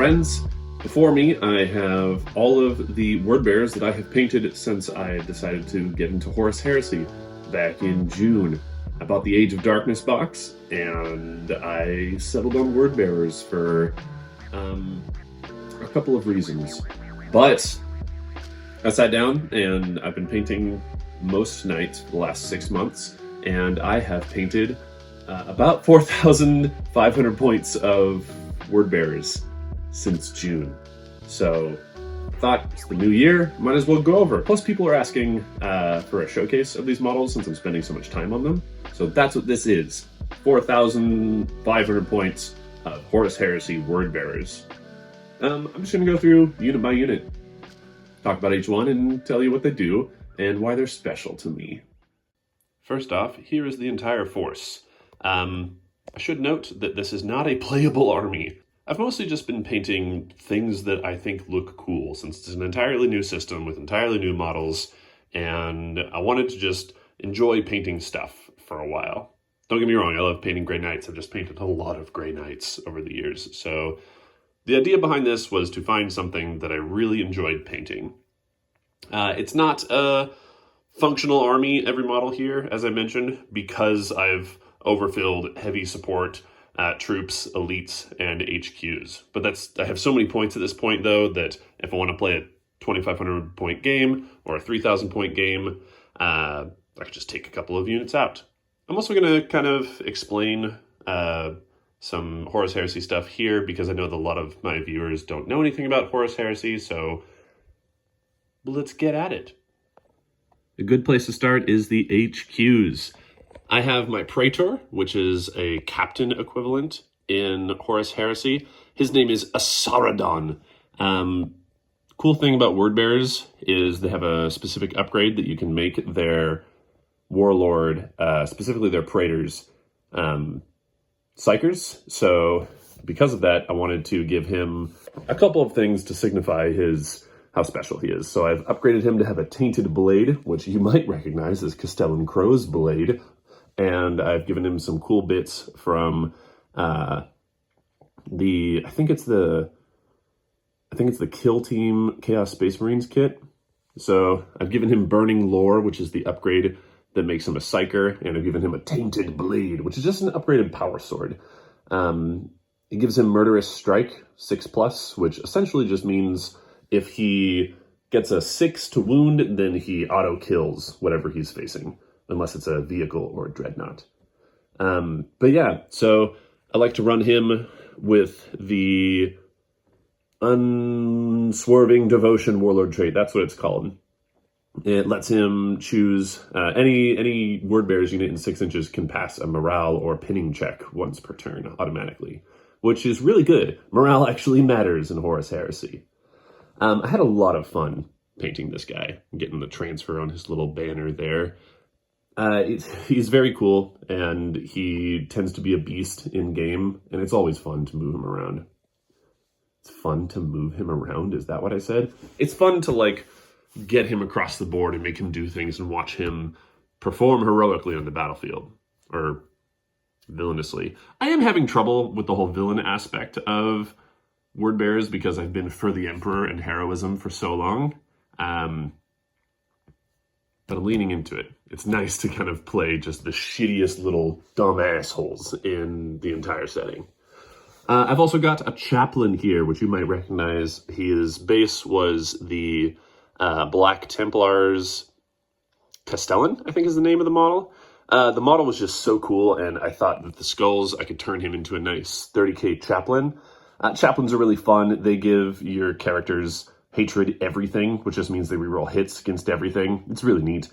friends. Before me, I have all of the word bearers that I have painted since I decided to get into Horus Heresy back in June. I bought the Age of Darkness box, and I settled on word bearers for a couple of reasons. But I sat down, and I've been painting most nights for the last 6 months, and I have painted about 4,500 points of word bearers since June. So I thought it's the new year, might as well go over. Plus people are asking for a showcase of these models since I'm spending so much time on them. So that's what this is. 4,500 points of Horus Heresy word bearers. I'm just gonna go through unit by unit, talk about each one and tell you what they do and why they're special to me. First off, here is the entire force. I should note that this is not a playable army. I've mostly just been painting things that I think look cool, since it's an entirely new system with entirely new models, and I wanted to just enjoy painting stuff for a while. Don't get me wrong, I love painting Grey Knights. I've just painted a lot of Grey Knights over the years, so the idea behind this was to find something that I really enjoyed painting. It's not a functional army, every model here, as I mentioned, because I've overfilled heavy support troops, elites, and HQs. But I have so many points at this point, though, that if I want to play a 2,500 point game or a 3,000 point game, I could just take a couple of units out. I'm also going to kind of explain some Horus Heresy stuff here, because I know that a lot of my viewers don't know anything about Horus Heresy, so let's get at it. A good place to start is the HQs. I have my Praetor, which is a captain equivalent in Horus Heresy. His name is Asaradon. Cool thing about word bearers is they have a specific upgrade that you can make their warlord, specifically their praetors, psychers. So because of that, I wanted to give him a couple of things to signify how special he is. So I've upgraded him to have a tainted blade, which you might recognize as Castellan Crow's blade. And I've given him some cool bits from I think it's the Kill Team Chaos Space Marines kit. So I've given him Burning Lore, which is the upgrade that makes him a psyker, and I've given him a Tainted Blade, which is just an upgraded power sword. It gives him Murderous Strike 6+, which essentially just means if he gets a 6 to wound, then he auto kills whatever he's facing, unless it's a vehicle or a dreadnought. But yeah, so I like to run him with the Unswerving Devotion Warlord trait. That's what it's called. It lets him choose any word bearers unit in 6 inches can pass a morale or pinning check once per turn automatically, which is really good. Morale actually matters in Horus Heresy. I had a lot of fun painting this guy, getting the transfer on his little banner there. He's very cool, and he tends to be a beast in game, and it's always fun to move him around. It's fun to move him around? Is that what I said? It's fun to, get him across the board and make him do things and watch him perform heroically on the battlefield, or villainously. I am having trouble with the whole villain aspect of word bearers because I've been for the Emperor and heroism for so long. But I'm leaning into it. It's nice to kind of play just the shittiest little dumb assholes in the entire setting. I've also got a chaplain here, which you might recognize. His base was the Black Templars Castellan, I think is the name of the model. The model was just so cool, and I thought that the skulls, I could turn him into a nice 30k chaplain. Chaplains are really fun. They give your characters hatred everything, which just means they reroll hits against everything. It's really neat.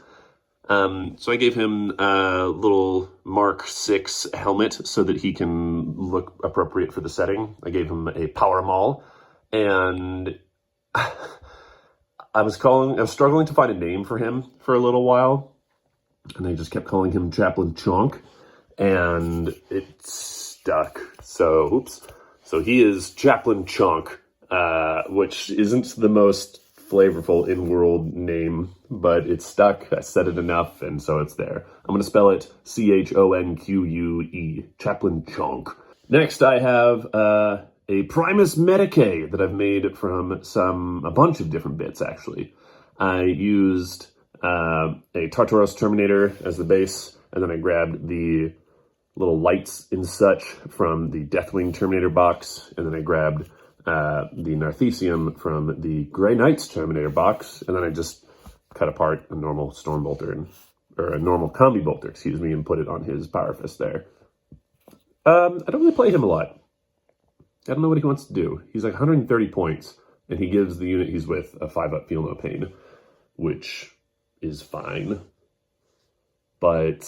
So I gave him a little Mark 6 helmet so that he can look appropriate for the setting. I gave him a power maul, and I was struggling to find a name for him for a little while, and I just kept calling him Chaplain Chonk, and it stuck. So he is Chaplain Chonk, which isn't the most flavorful in-world name, but it's stuck. I said it enough, and so it's there. I'm going to spell it Chonque, Chaplain Chonk. Next, I have a Primus Medicae that I've made from a bunch of different bits, actually. I used a Tartaros Terminator as the base, and then I grabbed the little lights and such from the Deathwing Terminator box, and then I grabbed the Narthesium from the Grey Knights Terminator box, and then I just cut apart a normal Stormbolter, or a normal Combi Bolter, excuse me, and put it on his Power Fist there. I don't really play him a lot. I don't know what he wants to do. He's like 130 points, and he gives the unit he's with a 5-up Feel No Pain, which is fine, but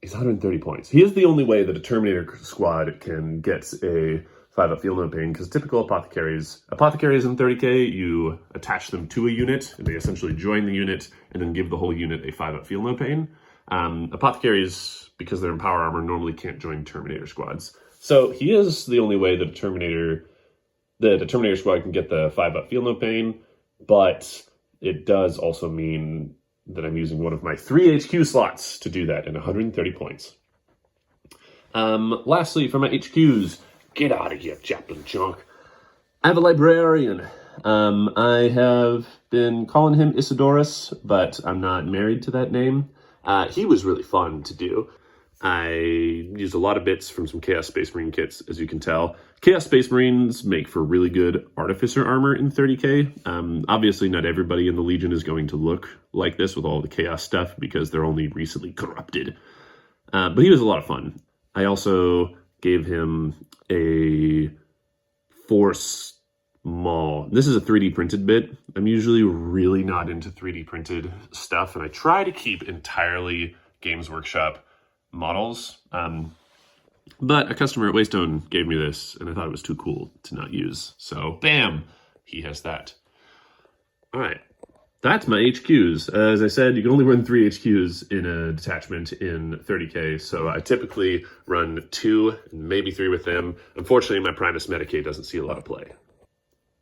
he's 130 points. He is the only way that a Terminator squad can get a 5-up Feel No Pain, because typical apothecaries in 30k, you attach them to a unit, and they essentially join the unit, and then give the whole unit a 5-up Feel No Pain. Apothecaries, because they're in power armor, normally can't join Terminator squads. So he is the only way that a Terminator squad can get the 5-up Feel No Pain, but it does also mean that I'm using one of my 3 HQ slots to do that in 130 points. Lastly, for my HQs, get out of here, Chaplain Chunk. I have a Librarian. I have been calling him Isidorus, but I'm not married to that name. He was really fun to do. I used a lot of bits from some Chaos Space Marine kits, as you can tell. Chaos Space Marines make for really good Artificer armor in 30k. Obviously, not everybody in the Legion is going to look like this with all the Chaos stuff, because they're only recently corrupted. But he was a lot of fun. I also gave him a Force Maul. This is a 3D printed bit. I'm usually really not into 3D printed stuff, and I try to keep entirely Games Workshop models. But a customer at Waystone gave me this, and I thought it was too cool to not use. So, bam! He has that. Alright. That's my HQs. As I said, you can only run 3 HQs in a detachment in 30k, so I typically run 2, maybe 3 with them. Unfortunately, my Primus Medicae doesn't see a lot of play.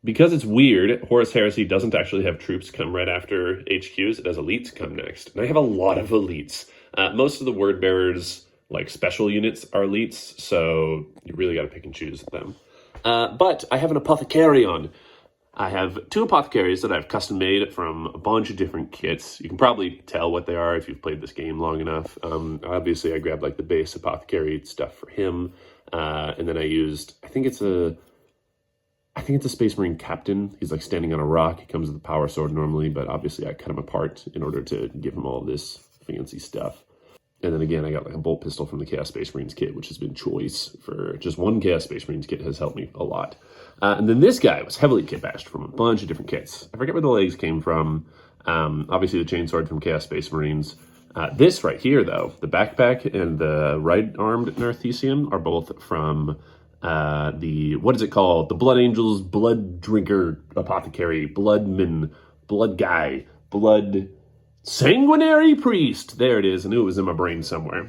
Because it's weird, Horus Heresy doesn't actually have troops come right after HQs. It has elites come next. And I have a lot of elites. Most of the word bearers, like special units, are elites, so you really got to pick and choose them. But I have an Apothecarion. I have 2 Apothecaries that I've custom made from a bunch of different kits. You can probably tell what they are if you've played this game long enough. Obviously, I grabbed like the base Apothecary stuff for him, and then I used, I think it's a Space Marine Captain. He's like standing on a rock. He comes with a power sword normally, but obviously I cut him apart in order to give him all this fancy stuff. And then again, I got like a bolt pistol from the Chaos Space Marines kit, which has been choice for just one Chaos Space Marines kit, has helped me a lot. And then this guy was heavily kit bashed from a bunch of different kits. I forget where the legs came from. Obviously the chainsword from Chaos Space Marines. This right here, though, the backpack and the right-armed Narthesium are both from what is it called? The Blood Angels, Blood Drinker Apothecary, Bloodman, Blood Guy, Blood Sanguinary Priest. There it is. I knew it was in my brain somewhere.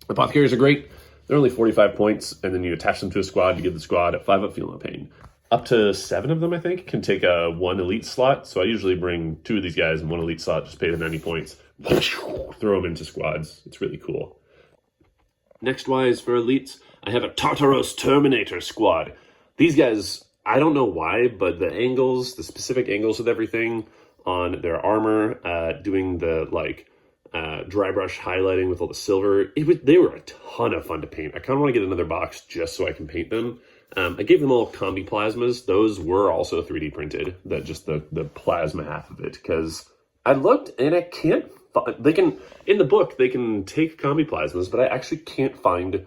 Apothecaries are great. They're only 45 points, and then you attach them to a squad to give the squad a 5-up Feel No Pain. Up to 7 of them, I think, can take a 1 elite slot. So I usually bring 2 of these guys in 1 elite slot, just pay them 90 points, throw them into squads. It's really cool. Next wise for elites, I have a Tartaros Terminator squad. These guys, I don't know why, but the angles, the specific angles with everything on their armor, doing the dry brush highlighting with all the silver, they were a ton of fun to paint. I kind of want to get another box just so I can paint them. I gave them all combi plasmas. Those were also 3D printed, just the plasma half of it, because I looked and I can't in the book, they can take combi plasmas, but I actually can't find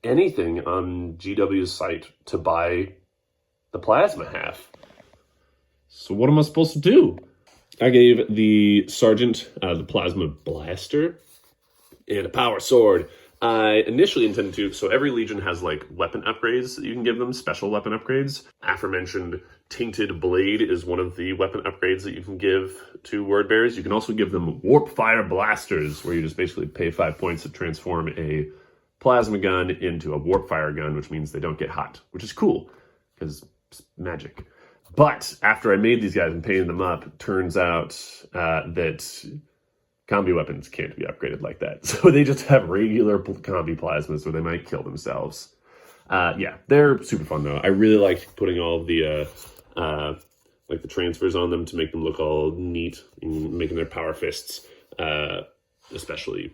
anything on GW's site to buy the plasma half. So what am I supposed to do? I gave the Sergeant the plasma blaster and a power sword. I initially intended to, so every Legion has like weapon upgrades that you can give them, special weapon upgrades. Aforementioned Tainted Blade is one of the weapon upgrades that you can give to word bearers. You can also give them Warp Fire Blasters, where you just basically pay 5 points to transform a plasma gun into a Warp Fire gun, which means they don't get hot, which is cool, because it's magic. But after I made these guys and painted them up, turns out that combi weapons can't be upgraded like that. So they just have regular combi plasmas where they might kill themselves. Yeah, they're super fun though. I really liked putting all of the like the transfers on them to make them look all neat and making their power fists especially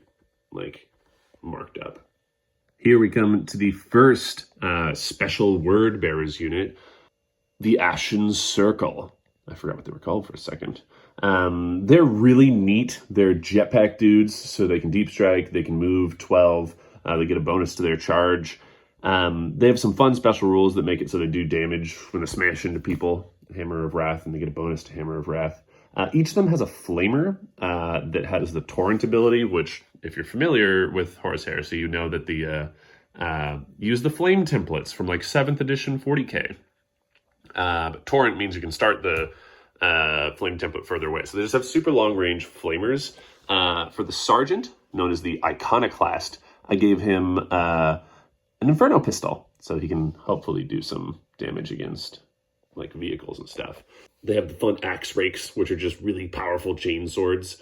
like marked up. Here we come to the first special word bearers unit, the Ashen Circle. I forgot what they were called for a second. They're really neat. They're jetpack dudes, so they can deep strike, they can move 12, they get a bonus to their charge. They have some fun special rules that make it so they do damage when they smash into people, Hammer of Wrath, and they get a bonus to Hammer of Wrath. Each of them has a flamer that has the torrent ability, which, if you're familiar with Horus Heresy, you know that the use the flame templates from like 7th edition 40k. But torrent means you can start the flame template further away. So they just have super long range flamers. For the sergeant, known as the iconoclast, I gave him an inferno pistol, so he can hopefully do some damage against like vehicles and stuff. They have the fun axe rakes, which are just really powerful chain swords.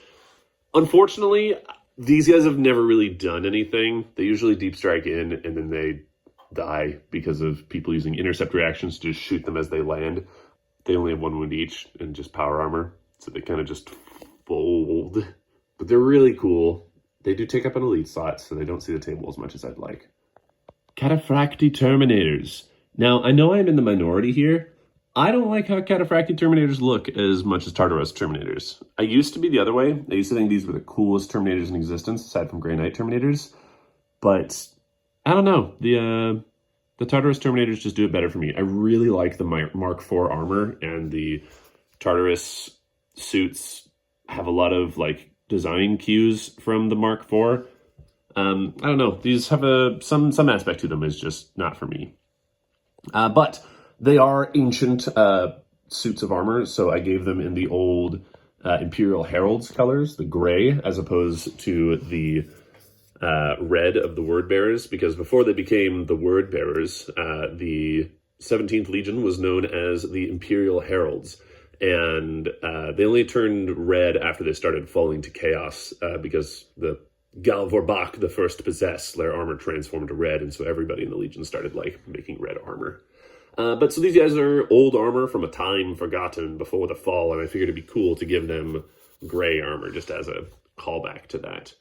Unfortunately, these guys have never really done anything. They usually deep strike in and then they die because of people using intercept reactions to just shoot them as they land. They only have 1 wound each and just power armor, so they kind of just fold. But they're really cool. They do take up an elite slot, so they don't see the table as much as I'd like. Cataphracti Terminators. Now, I know I'm in the minority here. I don't like how Cataphracti Terminators look as much as Tartaros Terminators. I used to be the other way. I used to think these were the coolest Terminators in existence, aside from Grey Knight Terminators. But I don't know. The Tartaros Terminators just do it better for me. I really like the Mark IV armor, and the Tartarus suits have a lot of like design cues from the Mark IV. I don't know. These have some aspect to them is just not for me. But they are ancient suits of armor, so I gave them in the old Imperial Heralds colors, the gray, as opposed to the red of the Word Bearers, because before they became the Word Bearers, the 17th Legion was known as the Imperial Heralds, and they only turned red after they started falling to chaos, because the Galvorbach, the first possessed, their armor transformed to red, and so everybody in the Legion started like making red armor. But so these guys are old armor from a time forgotten before the fall, and I figured it'd be cool to give them gray armor just as a callback to that.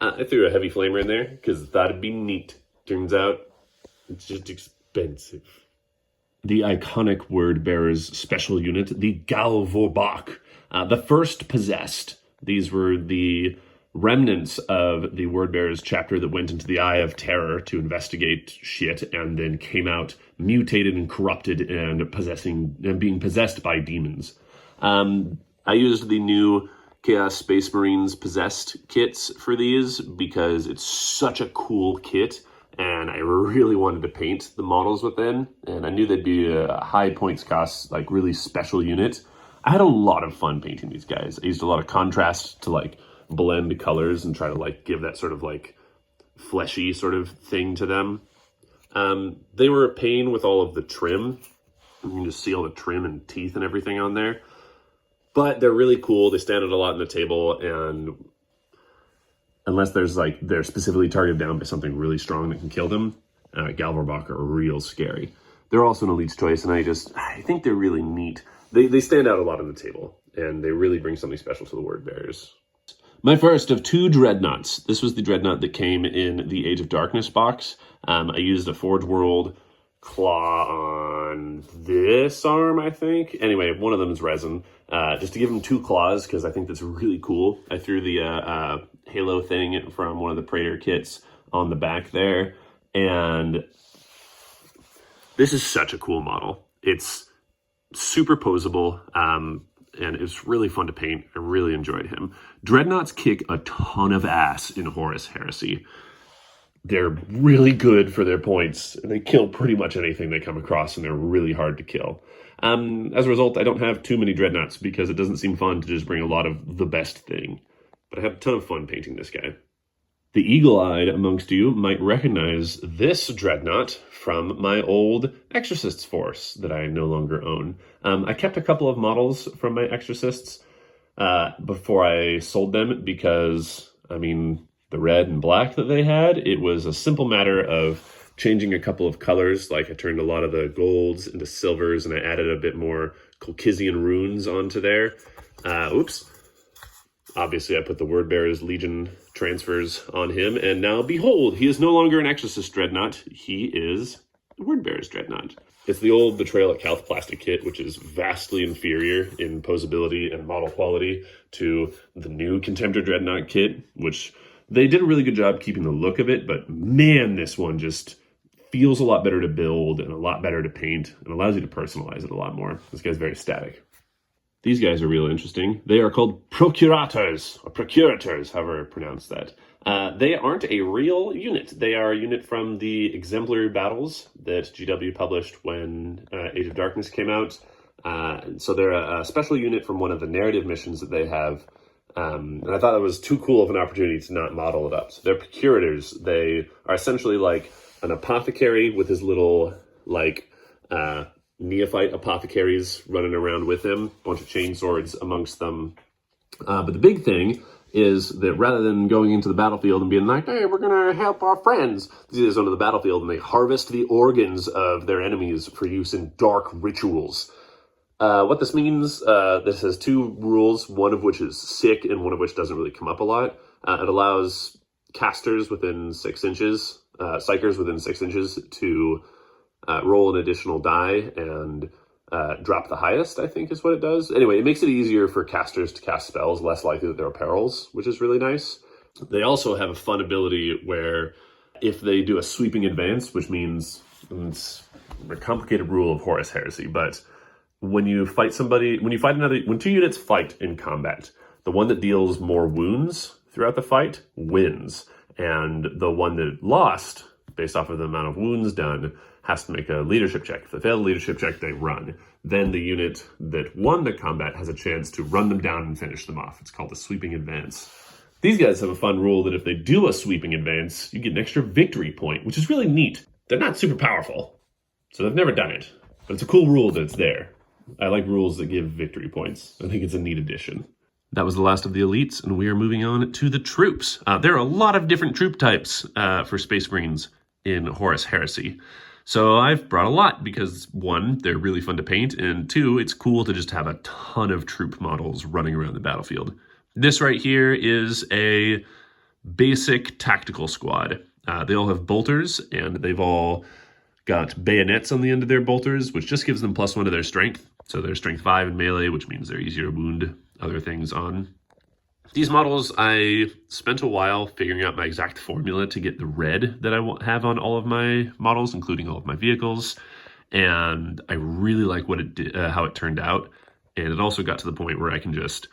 I threw a heavy flamer in there because that'd be neat. Turns out it's just expensive. The iconic Word Bearers special unit, the Galvorbach, the first possessed. These were the remnants of the Word Bearers chapter that went into the Eye of Terror to investigate shit and then came out mutated and corrupted and being possessed by demons. I used the new Chaos Space Marines Possessed kits for these because it's such a cool kit, and I really wanted to paint the models within, and I knew they'd be a high points cost, like really special unit. I had a lot of fun painting these guys. I used a lot of contrast to like blend colors and try to like give that sort of like fleshy sort of thing to them. They were a pain with all of the trim. You can just see all the trim and teeth and everything on there. But they're really cool. They stand out a lot on the table, and unless they're specifically targeted down by something really strong that can kill them, Galvorbach are real scary. They're also an elite's choice, and I think they're really neat. They stand out a lot on the table, and they really bring something special to the Word Bearers. My first of 2 Dreadnoughts. This was the Dreadnought that came in the Age of Darkness box. I used a Forge World claw on this arm, I think. Anyway, one of them is resin. Just to give him 2 claws, because I think that's really cool. I threw the Halo thing from one of the Praetor kits on the back there. And this is such a cool model. It's super posable. And it's really fun to paint. I really enjoyed him. Dreadnoughts kick a ton of ass in Horus Heresy. They're really good for their points, and they kill pretty much anything they come across, and they're really hard to kill. As a result, I don't have too many Dreadnoughts because it doesn't seem fun to just bring a lot of the best thing. But I have a ton of fun painting this guy. The eagle-eyed amongst you might recognize this Dreadnought from my old Exorcists force that I no longer own. I kept a couple of models from my Exorcists before I sold them because, I mean, the red and black that they had, it was a simple matter of changing a couple of colors. Like I turned a lot of the golds into silvers, and I added a bit more Colchizian runes onto there. Oops. Obviously, I put the Wordbearer's Legion transfers on him, and now behold, he is no longer an Exorcist Dreadnought. He is the Wordbearer's Dreadnought. It's the old Betrayal at Calth plastic kit, which is vastly inferior in posability and model quality to the new Contemptor Dreadnought kit, which they did a really good job keeping the look of it, but man, this one just feels a lot better to build and a lot better to paint and allows you to personalize it a lot more. This guy's very static. These guys are real interesting. They are called procurators, or procurators, however I pronounce that. They aren't a real unit. They are a unit from the exemplary battles that GW published when Age of Darkness came out. So they're a special unit from one of the narrative missions that they have. And I thought it was too cool of an opportunity to not model it up. So they're procurators. They are essentially like an apothecary with his little, like, neophyte apothecaries running around with him, a bunch of chain swords amongst them. But the big thing is that rather than going into the battlefield and being like, hey, we're going to help our friends, these guys go to the battlefield and they harvest the organs of their enemies for use in dark rituals. What this means, this has two rules, one of which is sick and one of which doesn't really come up a lot. It allows casters within 6 inches, psychers within 6 inches to roll an additional die and drop the highest, I think is what it does. Anyway, it makes it easier for casters to cast spells, less likely that there are perils, which is really nice. They also have a fun ability where if they do a sweeping advance, which means it's a complicated rule of Horus Heresy, but when you fight somebody, when 2 units fight in combat, the one that deals more wounds throughout the fight wins. And the one that lost, based off of the amount of wounds done, has to make a leadership check. If they fail the leadership check, they run. Then the unit that won the combat has a chance to run them down and finish them off. It's called a sweeping advance. These guys have a fun rule that if they do a sweeping advance, you get an extra victory point, which is really neat. They're not super powerful, so they've never done it. But it's a cool rule that it's there. I like rules that give victory points. I think it's a neat addition. That was the last of the elites, and we are moving on to the troops. There are a lot of different troop types for Space Marines in Horus Heresy. So I've brought a lot because, one, they're really fun to paint, and two, it's cool to just have a ton of troop models running around the battlefield. This right here is a basic tactical squad. They all have bolters, and they've all got bayonets on the end of their bolters, which just gives them +1 to their strength. So they're strength 5 in melee, which means they're easier to wound other things on. These models, I spent a while figuring out my exact formula to get the red that I have on all of my models, including all of my vehicles. And I really like what it did, how it turned out. And it also got to the point where I can just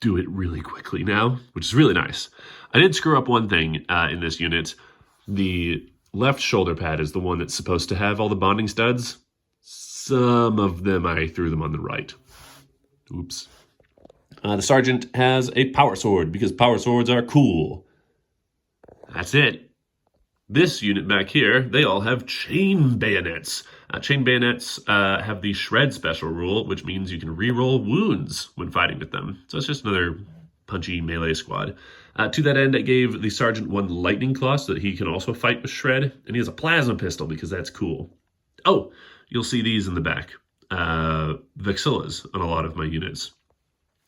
do it really quickly now, which is really nice. I did screw up one thing in this unit. The left shoulder pad is the one that's supposed to have all the bonding studs. Some of them, I threw them on the right. Oops. The sergeant has a power sword because power swords are cool. That's it. This unit back here, they all have chain bayonets. Chain bayonets have the shred special rule, which means you can reroll wounds when fighting with them. So it's just another punchy melee squad. To that end, I gave the sergeant 1 lightning claw so that he can also fight with shred, and he has a plasma pistol because that's cool. Oh, you'll see these in the back. Vexillas on a lot of my units.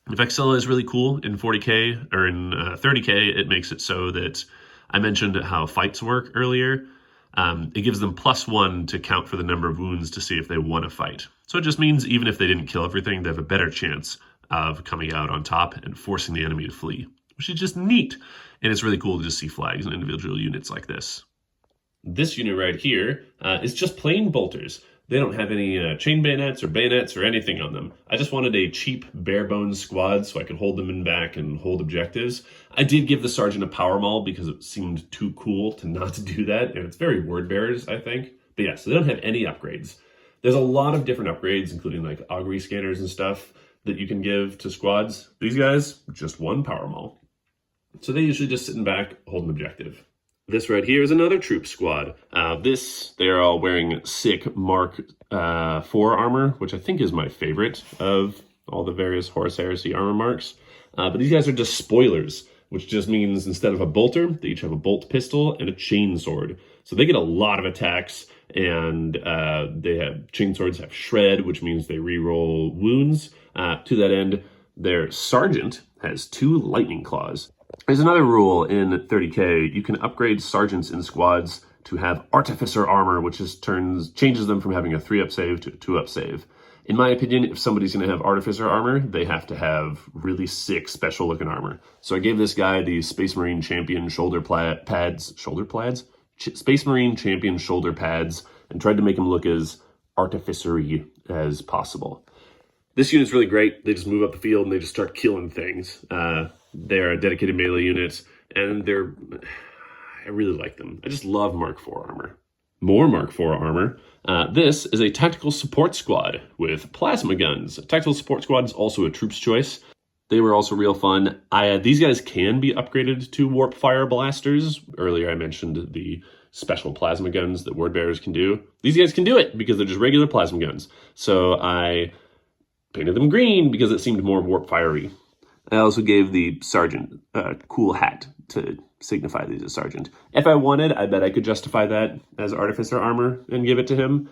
Vexilla is really cool in 40k, or in 30k, it makes it so that I mentioned how fights work earlier. It gives them +1 to count for the number of wounds to see if they want to fight. So it just means even if they didn't kill everything, they have a better chance of coming out on top and forcing the enemy to flee, which is just neat. And it's really cool to just see flags in individual units like this. This unit right here is just plain bolters. They don't have any chain bayonets or anything on them. I just wanted a cheap, bare-bones squad so I could hold them in back and hold objectives. I did give the sergeant a power maul because it seemed too cool to not do that, and it's very word bearers, I think. But yeah, so they don't have any upgrades. There's a lot of different upgrades, including like augury scanners and stuff that you can give to squads. These guys, just 1 power maul. So they usually just sit in back, hold an objective. This right here is another troop squad. They're all wearing sick Mark 4 armor, which I think is my favorite of all the various Horus Heresy armor marks. But these guys are just spoilers. which just means instead of a bolter, they each have a bolt pistol and a chain sword. So they get a lot of attacks, and they have chain swords have shred, which means they reroll wounds. To that end, their sergeant has 2 lightning claws. There's another rule in 30k. You can upgrade sergeants in squads to have artificer armor, which changes them from having a 3-up save to a 2-up save. In my opinion, if somebody's going to have artificer armor, they have to have really sick, special-looking armor. So I gave this guy the Space Marine Champion Space Marine Champion shoulder pads, and tried to make him look as artificery as possible. This unit's really great. They just move up the field and they just start killing things. They're a dedicated melee unit, and I really like them. I just love Mark IV armor. More Mark IV armor. This is a tactical support squad with plasma guns. Tactical support squad is also a troop's choice. They were also real fun. These guys can be upgraded to warp fire blasters. Earlier I mentioned the special plasma guns that word bearers can do. These guys can do it because they're just regular plasma guns. So I painted them green because it seemed more warp fiery. I also gave the sergeant a cool hat to signify that he's a sergeant. If I wanted, I bet I could justify that as artificer armor and give it to him.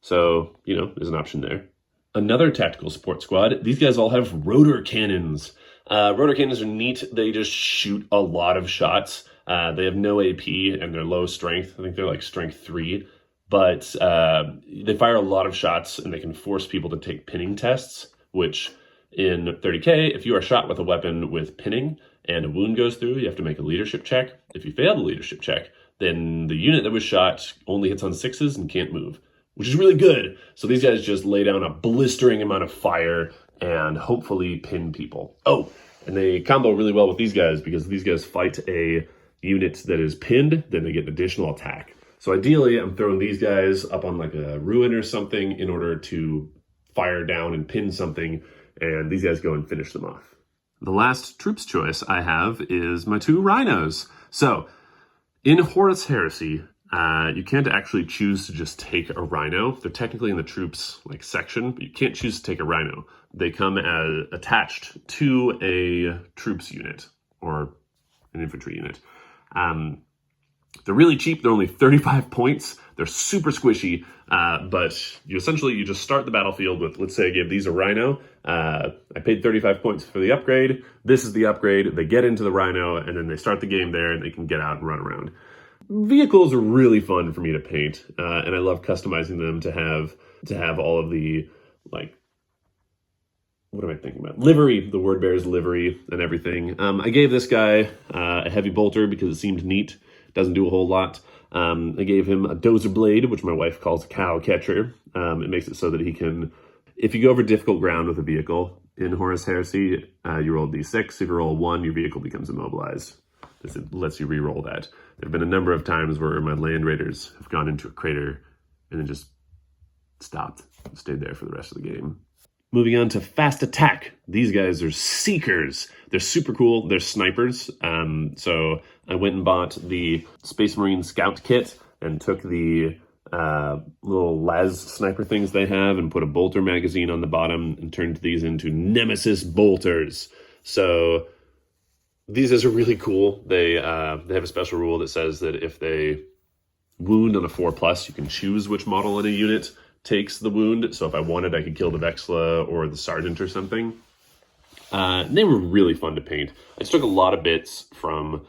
So, there's an option there. Another tactical support squad, these guys all have rotor cannons. Rotor cannons are neat. They just shoot a lot of shots. They have no AP and they're low strength. I think they're like strength 3. But they fire a lot of shots and they can force people to take pinning tests, which in 30k, if you are shot with a weapon with pinning and a wound goes through, you have to make a leadership check. If you fail the leadership check, then the unit that was shot only hits on 6s and can't move, which is really good. So these guys just lay down a blistering amount of fire and hopefully pin people. Oh, and they combo really well with these guys because these guys fight a unit that is pinned, then they get an additional attack. So ideally, I'm throwing these guys up on like a ruin or something in order to fire down and pin something, and these guys go and finish them off. The last troops choice I have is my 2 rhinos. So in Horus Heresy, you can't actually choose to just take a rhino. They're technically in the troops section, but you can't choose to take a rhino. They come as attached to a troops unit or an infantry unit. They're really cheap. They're only 35 points. They're super squishy, but you just start the battlefield with, let's say I gave these a rhino. I paid 35 points for the upgrade. This is the upgrade. They get into the rhino, and then they start the game there, and they can get out and run around. Vehicles are really fun for me to paint, and I love customizing them to have all of the, what am I thinking about? Livery, the word bear's livery and everything. I gave this guy a heavy bolter because it seemed neat. Doesn't do a whole lot. I gave him a dozer blade, which my wife calls a cow catcher. It makes it so that he can, if you go over difficult ground with a vehicle in Horus Heresy, you roll d6. If you roll a 1, your vehicle becomes immobilized. This lets you re-roll that. There have been a number of times where my land raiders have gone into a crater and then just stopped and stayed there for the rest of the game. Moving on to fast attack. These guys are seekers. They're super cool. They're snipers. So I went and bought the Space Marine Scout kit and took the little las sniper things they have and put a bolter magazine on the bottom and turned these into Nemesis bolters. So these guys are really cool. They have a special rule that says that if they wound on a 4+, you can choose which model in a unit takes the wound. So if I wanted, I could kill the Vexla or the Sergeant or something. They were really fun to paint. I just took a lot of bits from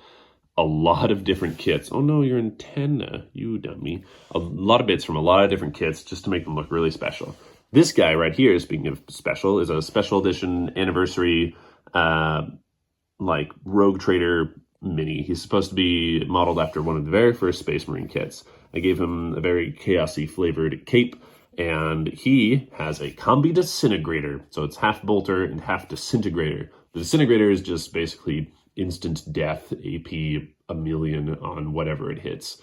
a lot of different kits. Oh no, your antenna, you dummy. A lot of bits from a lot of different kits just to make them look really special. This guy right here, speaking of special, is a special edition anniversary Rogue Trader mini. He's supposed to be modeled after one of the very first Space Marine kits. I gave him a very chaosy flavored cape, and he has a combi disintegrator. So it's half bolter and half disintegrator. The disintegrator is just basically instant death, AP 1,000,000 on whatever it hits.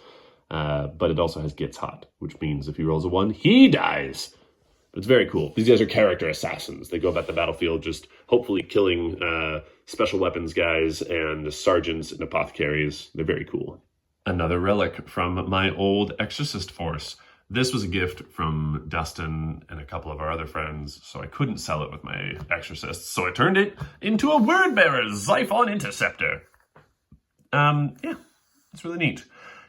But it also has gets hot, which means if he rolls a 1, he dies. But it's very cool. These guys are character assassins. They go about the battlefield just hopefully killing special weapons guys and sergeants and apothecaries. They're very cool. Another relic from my old Exorcist force. This was a gift from Dustin and a couple of our other friends, so I couldn't sell it with my Exorcists, so I turned it into a word-bearer Xiphon Interceptor. Yeah, it's really neat.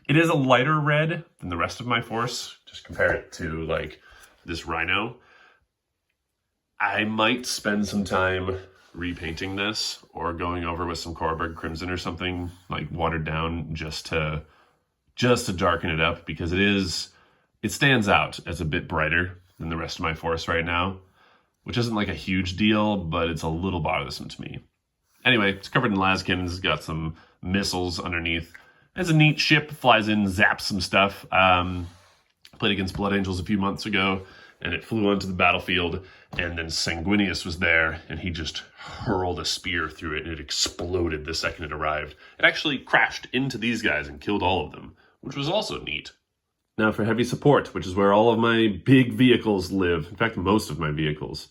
It is a lighter red than the rest of my force. Just compare it to like this Rhino. I might spend some time repainting this or going over with some Korberg Crimson or something like watered down just to darken it up, because it stands out as a bit brighter than the rest of my force right now, which isn't like a huge deal, but it's a little bothersome to me. Anyway, it's covered in las cannons. It's got some missiles underneath. It's a neat ship, flies in, zaps some stuff. Played against Blood Angels a few months ago, and it flew onto the battlefield, and then Sanguinius was there, and he just hurled a spear through it, and it exploded the second it arrived. It actually crashed into these guys and killed all of them, which was also neat. Now for heavy support, which is where all of my big vehicles live. In fact, most of my vehicles.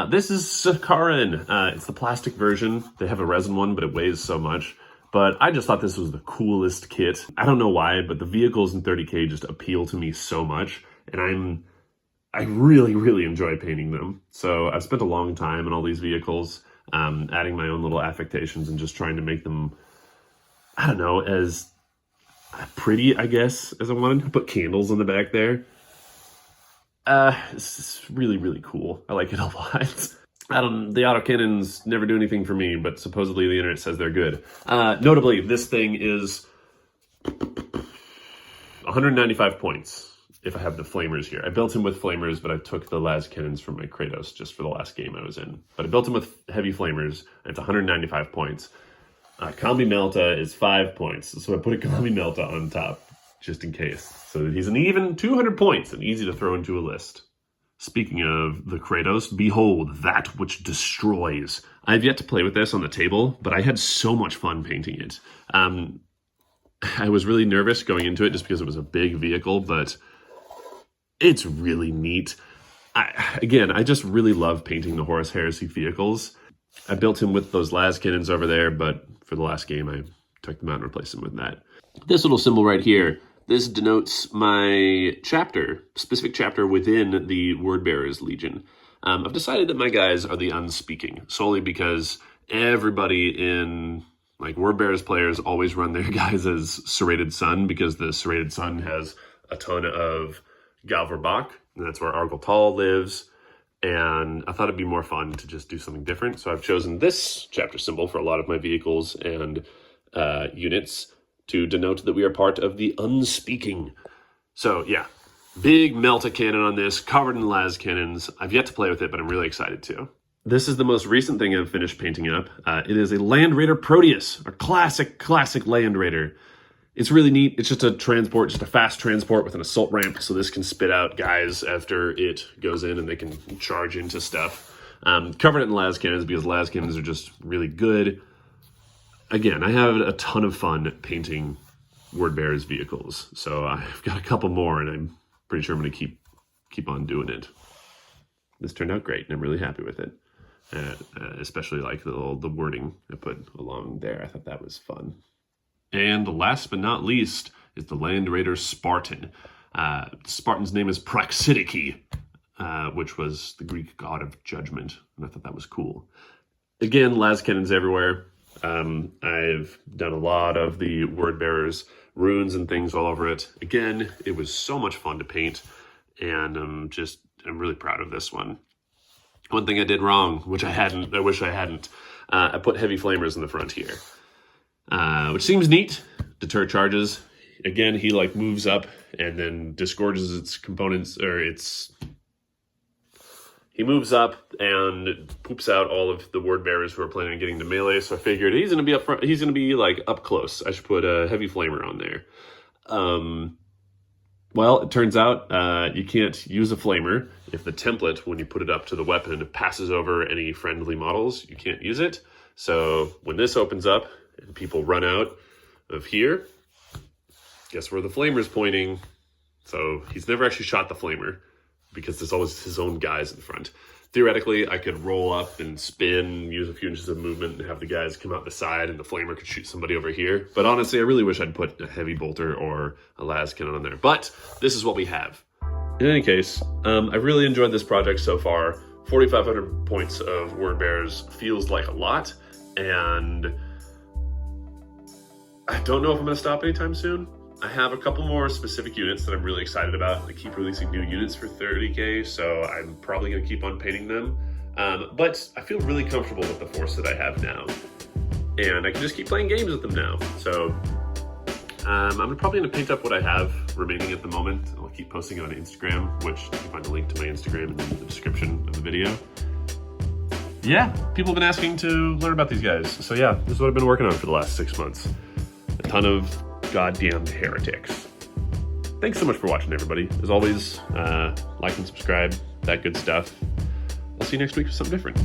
This is Sakaran. It's the plastic version. They have a resin one, but it weighs so much. But I just thought this was the coolest kit. I don't know why, but the vehicles in 30K just appeal to me so much. And I really, really enjoy painting them. So I've spent a long time on all these vehicles, adding my own little affectations and just trying to make them, I don't know, as pretty, I guess, as I wanted. I put candles in the back there. It's really, really cool. I like it a lot. The autocannons never do anything for me, but supposedly the internet says they're good. Notably, this thing is 195 points if I have the flamers here. I built him with flamers, but I took the las cannons from my Kratos just for the last game I was in. But I built him with heavy flamers, and it's 195 points. Combi Melta is 5 points, so I put a Combi Melta on top, just in case. So that he's an even 200 points and easy to throw into a list. Speaking of the Kratos, behold that which destroys. I've yet to play with this on the table, but I had so much fun painting it. I was really nervous going into it just because it was a big vehicle, but it's really neat. I just really love painting the Horus Heresy vehicles. I built him with those las cannons over there, but for the last game, I took them out and replaced them with that. This little symbol right here, this denotes my chapter, specific chapter within the Wordbearers Legion. I've decided that my guys are the unspeaking, solely because everybody in like Wordbearers players always run their guys as Serrated Sun, because the Serrated Sun has a ton of Galverbach, and that's where Argoltal lives. And I thought it'd be more fun to just do something different. So I've chosen this chapter symbol for a lot of my vehicles and units to denote that we are part of the unspeaking. So yeah, big Melta cannon on this, covered in las cannons. I've yet to play with it, but I'm really excited to. This is the most recent thing I've finished painting up. It is a Land Raider Proteus, a classic Land Raider. It's really neat. It's just a transport, just a fast transport with an assault ramp, so this can spit out guys after it goes in and they can charge into stuff. Covered it in las cannons because las cannons are just really good. Again, I have a ton of fun painting Wordbearers vehicles, so I've got a couple more, and I'm pretty sure I'm going to keep on doing it. This turned out great, and I'm really happy with it. Especially like the wording I put along there. I thought that was fun. And last but not least is the Land Raider Spartan. Spartan's name is Praxidiki, which was the Greek god of judgment, and I thought that was cool. Again, las cannons everywhere. I've done a lot of the Wordbearers runes and things all over it. Again, it was so much fun to paint, and I'm really proud of this one. One thing I did wrong, which I wish I hadn't, I put heavy flamers in the front here. Which seems neat, deter charges. Again, he like moves up and then disgorges its components, he moves up and poops out all of the Wordbearers who are planning on getting to melee. So I figured he's gonna be up front, he's gonna be like up close. I should put a heavy flamer on there. Well, it turns out you can't use a flamer if the template, when you put it up to the weapon, passes over any friendly models. You can't use it. So when this opens up and people run out of here, guess where the flamer's pointing? So he's never actually shot the flamer because there's always his own guys in front. Theoretically, I could roll up and spin, use a few inches of movement, and have the guys come out the side, and the flamer could shoot somebody over here. But honestly, I really wish I'd put a heavy bolter or a las cannon on there. But this is what we have. In any case, I've really enjoyed this project so far. 4,500 points of Wordbearers feels like a lot, and I don't know if I'm going to stop anytime soon. I have a couple more specific units that I'm really excited about. They keep releasing new units for 30k, so I'm probably going to keep on painting them. But I feel really comfortable with the force that I have now. And I can just keep playing games with them now. So I'm probably going to paint up what I have remaining at the moment. I'll keep posting it on Instagram, which you can find a link to my Instagram in the description of the video. Yeah, people have been asking to learn about these guys. So yeah, this is what I've been working on for the last 6 months. A ton of goddamned heretics. Thanks so much for watching, everybody. As always, like and subscribe, that good stuff. I'll see you next week with something different.